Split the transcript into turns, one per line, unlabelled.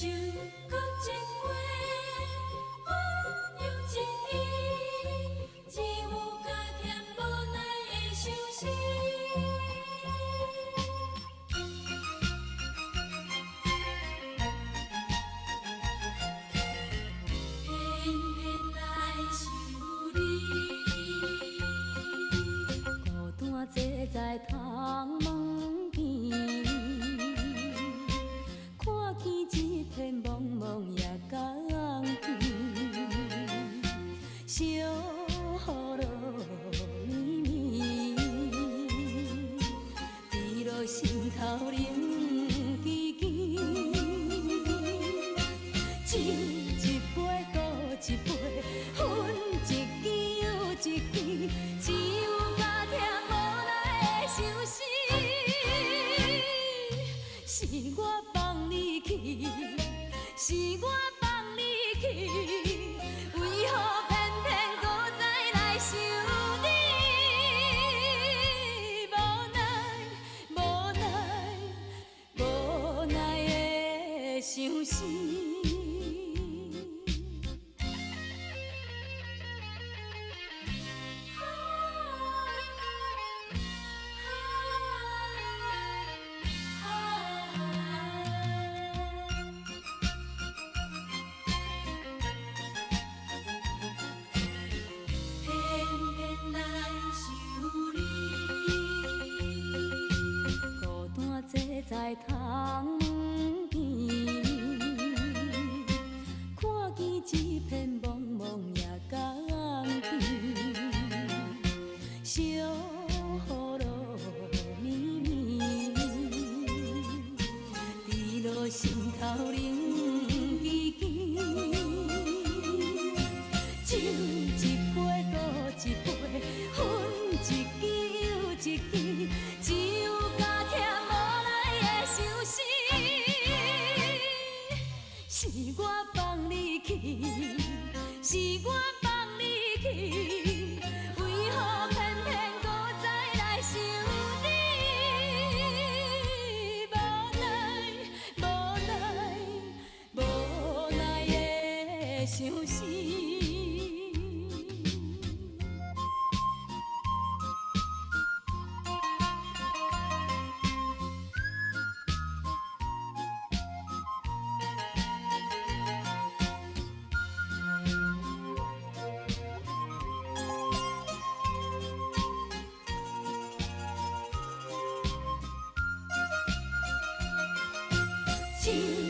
搁一回，温柔情意，只有加添无奈的伤心。偏偏来想你，孤单坐在窗门边。一片茫茫夜光天，小雨落绵绵，滴落心头冷吱吱。斟一杯搁一杯，分一支又一支，只有加添无奈的伤心。是我放你去，是我放你去，为何偏偏搁再来想你？无奈，无奈的伤心。在窗门边，看见一片茫茫夜光天，小雨落绵绵，滴落心头冷吱吱。斟一杯搁一杯，分一支又一支，只有加添伤心。是我放你去，是我放你去，为何偏偏搁再来想你？无奈的伤心。情